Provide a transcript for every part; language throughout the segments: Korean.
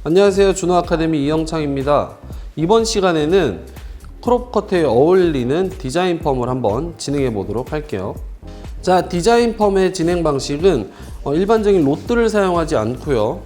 안녕하세요, 준호아카데미 이영창입니다. 이번 시간에는 크롭컷에 어울리는 디자인 펌을 한번 진행해 보도록 할게요. 자, 디자인 펌의 진행 방식은 일반적인 로트를 사용하지 않고요,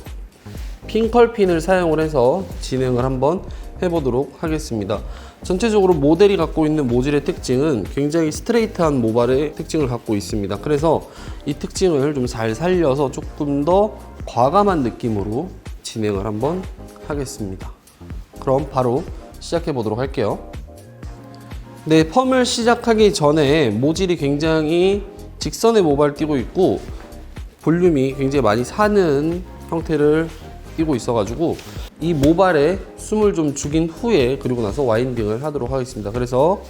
핑컬핀을 사용을 해서 진행을 한번 해보도록 하겠습니다. 전체적으로 모델이 갖고 있는 모질의 특징은 굉장히 스트레이트한 모발의 특징을 갖고 있습니다. 그래서 이 특징을 좀 잘 살려서 조금 더 과감한 느낌으로 진행을 한번 하겠습니다. 그럼 바로 시작해 보도록 할게요. 네, 펌을 시작하기 전에 모질이 굉장히 직선의 모발을 띠고 있고 볼륨이 굉장히 많이 사는 형태를 띠고 있어 가지고 이 모발에 숨을 좀 죽인 후에 그리고 나서 와인딩을 하도록 하겠습니다. 그래서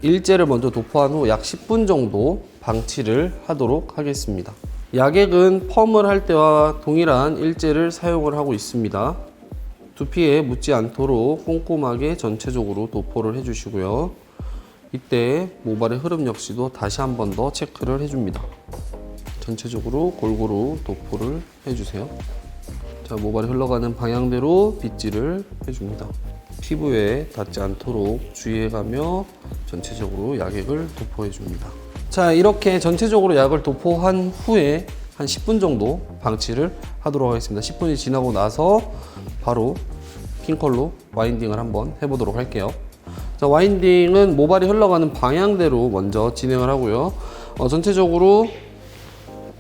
일제를 먼저 도포한 후 약 10분 정도 방치를 하도록 하겠습니다. 야객은 펌을 할 때와 동일한 일제를 사용을 하고 있습니다. 두피에 묻지 않도록 꼼꼼하게 전체적으로 도포를 해주시고요. 이때 모발의 흐름 역시도 다시 한 번 더 체크를 해줍니다. 전체적으로 골고루 도포를 해주세요. 자, 모발이 흘러가는 방향대로 빗질을 해줍니다. 피부에 닿지 않도록 주의해가며 전체적으로 야객을 도포해줍니다. 자, 이렇게 전체적으로 약을 도포한 후에 한 10분 정도 방치를 하도록 하겠습니다. 10분이 지나고 나서 바로 핑컬로 와인딩을 한번 해보도록 할게요. 자, 와인딩은 모발이 흘러가는 방향대로 먼저 진행을 하고요. 전체적으로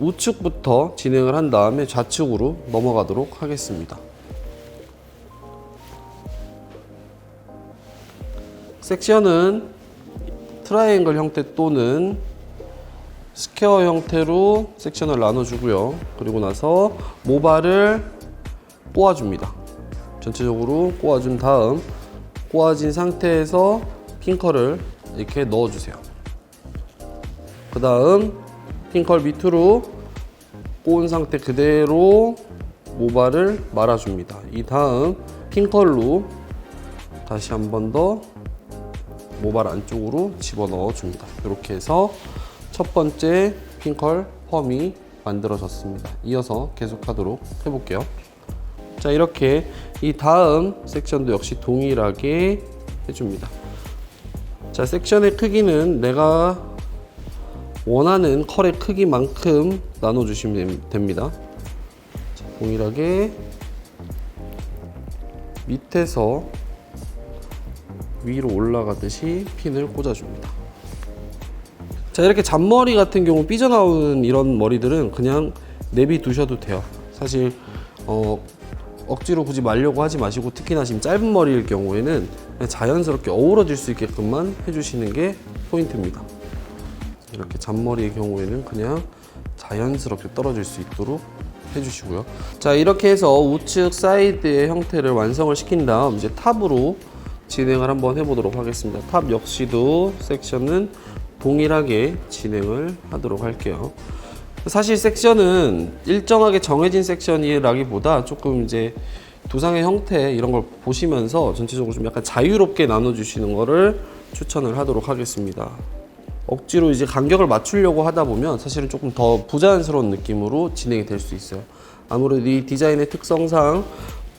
우측부터 진행을 한 다음에 좌측으로 넘어가도록 하겠습니다. 섹션은 트라이앵글 형태 또는 스퀘어 형태로 섹션을 나눠주고요. 그리고 나서 모발을 꼬아줍니다. 전체적으로 꼬아준 다음 꼬아진 상태에서 핑컬을 이렇게 넣어주세요. 그 다음 핑컬 밑으로 꼬은 상태 그대로 모발을 말아줍니다. 이 다음 핑컬로 다시 한 번 더 모발 안쪽으로 집어넣어 줍니다. 이렇게 해서 첫 번째 핑컬 펌이 만들어졌습니다. 이어서 계속하도록 해볼게요. 자, 이렇게 이 다음 섹션도 역시 동일하게 해줍니다. 자, 섹션의 크기는 내가 원하는 컬의 크기만큼 나눠주시면 됩니다. 자, 동일하게 밑에서 위로 올라가듯이 핀을 꽂아줍니다. 자, 이렇게 잔머리 같은 경우 삐져나오는 이런 머리들은 그냥 내비두셔도 돼요. 사실 억지로 굳이 말려고 하지 마시고, 특히나 지금 짧은 머리일 경우에는 그냥 자연스럽게 어우러질 수 있게끔만 해주시는 게 포인트입니다. 이렇게 잔머리의 경우에는 그냥 자연스럽게 떨어질 수 있도록 해주시고요. 자, 이렇게 해서 우측 사이드의 형태를 완성을 시킨 다음 이제 탑으로 진행을 한번 해보도록 하겠습니다. 탑 역시도 섹션은 동일하게 진행을 하도록 할게요. 사실 섹션은 일정하게 정해진 섹션이라기보다 조금 이제 두상의 형태 이런 걸 보시면서 전체적으로 좀 약간 자유롭게 나눠주시는 거를 추천을 하도록 하겠습니다. 억지로 이제 간격을 맞추려고 하다 보면 사실은 조금 더 부자연스러운 느낌으로 진행이 될 수 있어요. 아무래도 이 디자인의 특성상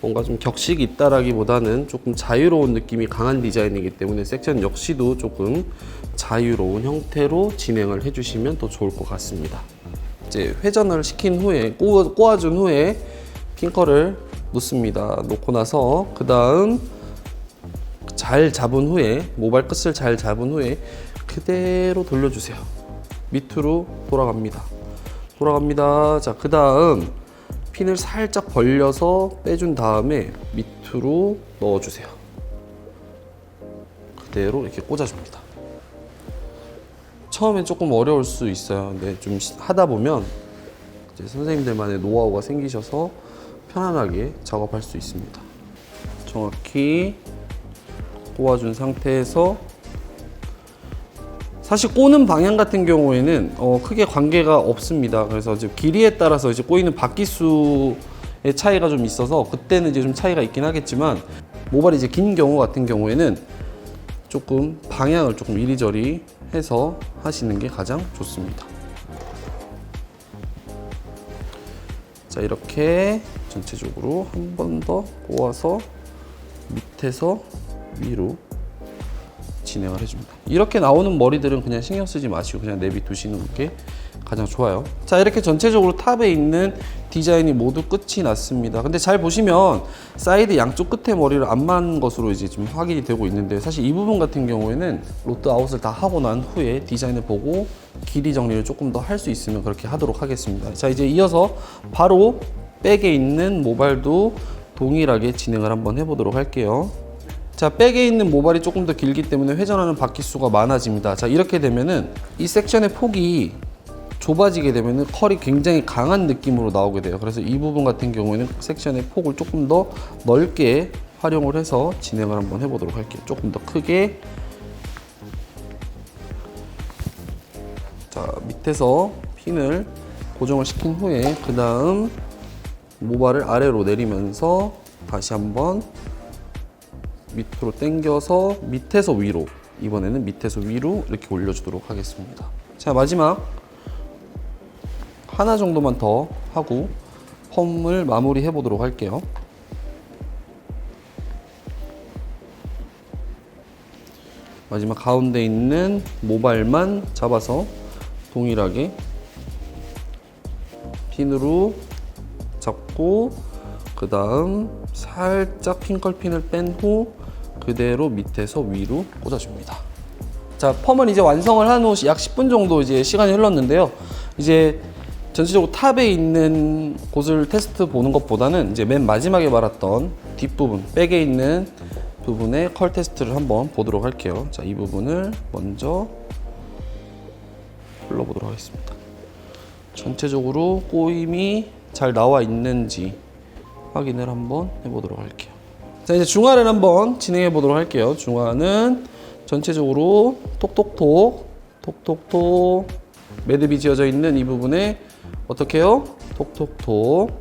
뭔가 좀 격식이 있다라기보다는 조금 자유로운 느낌이 강한 디자인이기 때문에 섹션 역시도 조금 자유로운 형태로 진행을 해주시면 더 좋을 것 같습니다. 이제 회전을 시킨 후에 꼬아준 후에 핑컬을 놓습니다. 놓고 나서 그 다음 잘 잡은 후에 모발 끝을 잘 잡은 후에 그대로 돌려주세요. 밑으로 돌아갑니다. 자, 그 다음 핀을 살짝 벌려서 빼준 다음에 밑으로 넣어주세요. 그대로 이렇게 꽂아줍니다. 처음엔 조금 어려울 수 있어요. 근데 좀 하다 보면 이제 선생님들만의 노하우가 생기셔서 편안하게 작업할 수 있습니다. 정확히 꼬아준 상태에서 사실 꼬는 방향 같은 경우에는 크게 관계가 없습니다. 그래서 이제 길이에 따라서 이제 꼬이는 바퀴수의 차이가 좀 있어서 그때는 이제 좀 차이가 있긴 하겠지만, 모발이 이제 긴 경우 같은 경우에는 조금 방향을 조금 이리저리 해서 하시는 게 가장 좋습니다. 자, 이렇게 전체적으로 한 번 더 꼬아서 밑에서 위로 진행을 해줍니다. 이렇게 나오는 머리들은 그냥 신경 쓰지 마시고 그냥 내비두시는 게 가장 좋아요. 자, 이렇게 전체적으로 탑에 있는 디자인이 모두 끝이 났습니다. 근데 잘 보시면 사이드 양쪽 끝에 머리를 안 만 것으로 이제 좀 확인이 되고 있는데, 사실 이 부분 같은 경우에는 로드 아웃을 다 하고 난 후에 디자인을 보고 길이 정리를 조금 더 할 수 있으면 그렇게 하도록 하겠습니다. 자, 이제 이어서 바로 백에 있는 모발도 동일하게 진행을 한번 해보도록 할게요. 자, 백에 있는 모발이 조금 더 길기 때문에 회전하는 바퀴 수가 많아집니다. 자, 이렇게 되면은 이 섹션의 폭이 좁아지게 되면은 컬이 굉장히 강한 느낌으로 나오게 돼요. 그래서 이 부분 같은 경우에는 섹션의 폭을 조금 더 넓게 활용을 해서 진행을 한번 해보도록 할게요. 조금 더 크게. 자, 밑에서 핀을 고정을 시킨 후에 그 다음 모발을 아래로 내리면서 다시 한번 밑으로 당겨서 밑에서 위로, 이번에는 밑에서 위로 이렇게 올려주도록 하겠습니다. 자, 마지막 하나 정도만 더 하고 펌을 마무리해 보도록 할게요. 마지막 가운데 있는 모발만 잡아서 동일하게 핀으로 잡고 그 다음 살짝 핑컬핀을 뺀 후 그대로 밑에서 위로 꽂아줍니다. 자, 펌은 이제 완성을 한 후 약 10분 정도 이제 시간이 흘렀는데요. 이제 전체적으로 탑에 있는 곳을 테스트 보는 것보다는 이제 맨 마지막에 말았던 뒷부분, 백에 있는 부분의 컬 테스트를 한번 보도록 할게요. 자, 이 부분을 먼저 흘러보도록 하겠습니다. 전체적으로 꼬임이 잘 나와 있는지 확인을 한번 해보도록 할게요. 자, 이제 중화를 한번 진행해 보도록 할게요. 중화는 전체적으로 톡톡톡 매듭이 지어져 있는 이 부분에 어떻게 해요? 톡톡톡.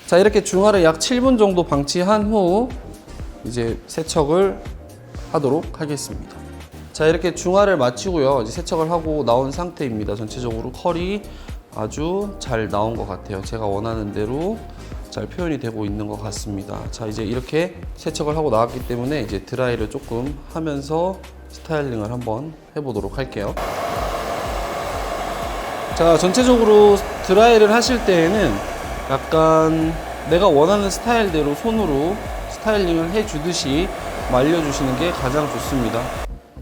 자, 이렇게 중화를 약 7분 정도 방치한 후 이제 세척을 하도록 하겠습니다. 자, 이렇게 중화를 마치고요. 이제 세척을 하고 나온 상태입니다. 전체적으로 컬이 아주 잘 나온 것 같아요. 제가 원하는 대로 잘 표현이 되고 있는 것 같습니다. 자, 이제 이렇게 세척을 하고 나왔기 때문에 이제 드라이를 조금 하면서 스타일링을 한번 해보도록 할게요. 자, 전체적으로 드라이를 하실 때에는 약간 내가 원하는 스타일대로 손으로 스타일링을 해주듯이 말려주시는 게 가장 좋습니다.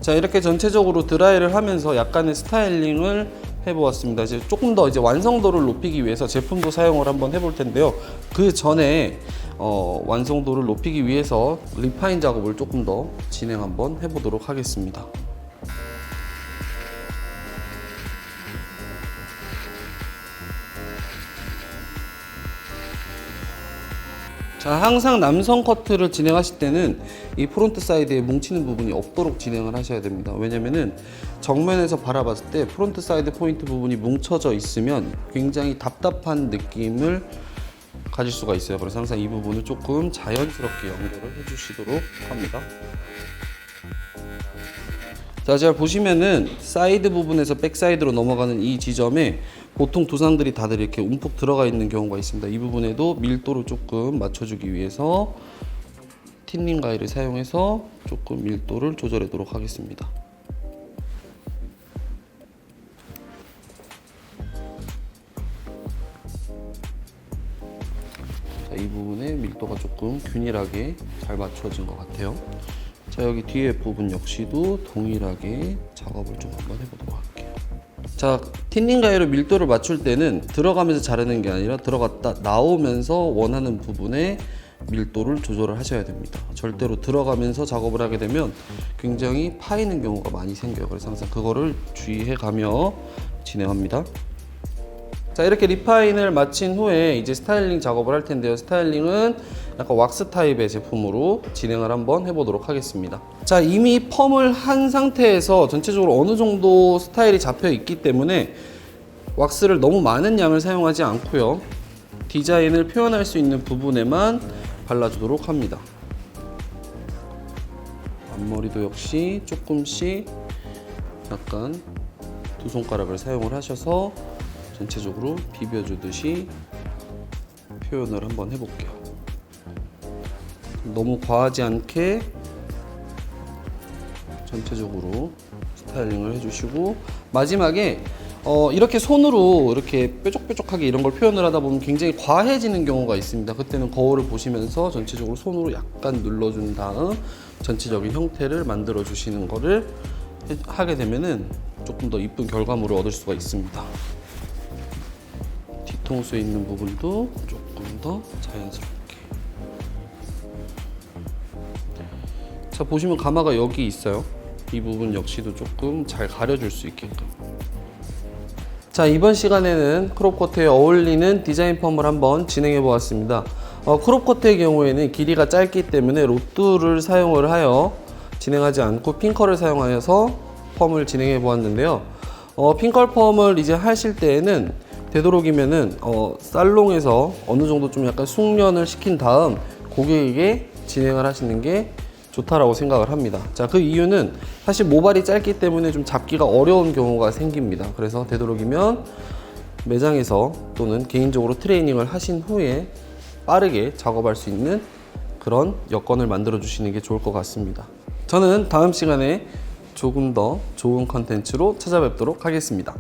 자, 이렇게 전체적으로 드라이를 하면서 약간의 스타일링을 해보았습니다. 이제 조금 더 이제 완성도를 높이기 위해서 제품도 사용을 한번 해볼 텐데요. 그 전에 완성도를 높이기 위해서 리파인 작업을 조금 더 진행 한번 해보도록 하겠습니다. 자, 항상 남성 커트를 진행하실 때는 이 프론트 사이드에 뭉치는 부분이 없도록 진행을 하셔야 됩니다. 왜냐면은 정면에서 바라봤을 때 프론트 사이드 포인트 부분이 뭉쳐져 있으면 굉장히 답답한 느낌을 가질 수가 있어요. 그래서 항상 이 부분을 조금 자연스럽게 연결을 해주시도록 합니다. 자, 잘 보시면은 사이드 부분에서 백 사이드로 넘어가는 이 지점에 보통 두상들이 다들 이렇게 움푹 들어가 있는 경우가 있습니다. 이 부분에도 밀도를 조금 맞춰주기 위해서 틴닝 가위를 사용해서 조금 밀도를 조절하도록 하겠습니다. 자, 이 부분에 밀도가 조금 균일하게 잘 맞춰진 것 같아요. 자, 여기 뒤에 부분 역시도 동일하게 작업을 좀 한번 해보도록 할게요. 자, 틴닝 가위로 밀도를 맞출 때는 들어가면서 자르는 게 아니라 들어갔다 나오면서 원하는 부분에 밀도를 조절을 하셔야 됩니다. 절대로 들어가면서 작업을 하게 되면 굉장히 파이는 경우가 많이 생겨요. 그래서 항상 그거를 주의해 가며 진행합니다. 자, 이렇게 리파인을 마친 후에 이제 스타일링 작업을 할 텐데요. 스타일링은 약간 왁스 타입의 제품으로 진행을 한번 해보도록 하겠습니다. 자, 이미 펌을 한 상태에서 전체적으로 어느 정도 스타일이 잡혀 있기 때문에 왁스를 너무 많은 양을 사용하지 않고요. 디자인을 표현할 수 있는 부분에만 발라주도록 합니다. 앞머리도 역시 조금씩 약간 두 손가락을 사용을 하셔서 전체적으로 비벼주듯이 표현을 한번 해볼게요. 너무 과하지 않게 전체적으로 스타일링을 해주시고, 마지막에 이렇게 손으로 이렇게 뾰족뾰족하게 이런 걸 표현을 하다 보면 굉장히 과해지는 경우가 있습니다. 그때는 거울을 보시면서 전체적으로 손으로 약간 눌러준 다음 전체적인 형태를 만들어 주시는 거를 하게 되면은 조금 더 이쁜 결과물을 얻을 수가 있습니다. 뒤통수에 있는 부분도 조금 더 자연스럽게. 자, 보시면 가마가 여기 있어요. 이 부분 역시도 조금 잘 가려줄 수 있게끔. 자, 이번 시간에는 크롭 커트에 어울리는 디자인 펌을 한번 진행해 보았습니다. 크롭 커트의 경우에는 길이가 짧기 때문에 로뚜를 사용을 하여 진행하지 않고 핑컬을 사용하여서 펌을 진행해 보았는데요. 핑컬 펌을 이제 하실 때에는 되도록이면은 살롱에서 어느 정도 좀 약간 숙련을 시킨 다음 고객에게 진행을 하시는 게 좋다라고 생각을 합니다. 자, 그 이유는 사실 모발이 짧기 때문에 좀 잡기가 어려운 경우가 생깁니다. 그래서 되도록이면 매장에서 또는 개인적으로 트레이닝을 하신 후에 빠르게 작업할 수 있는 그런 여건을 만들어 주시는 게 좋을 것 같습니다. 저는 다음 시간에 조금 더 좋은 컨텐츠로 찾아뵙도록 하겠습니다.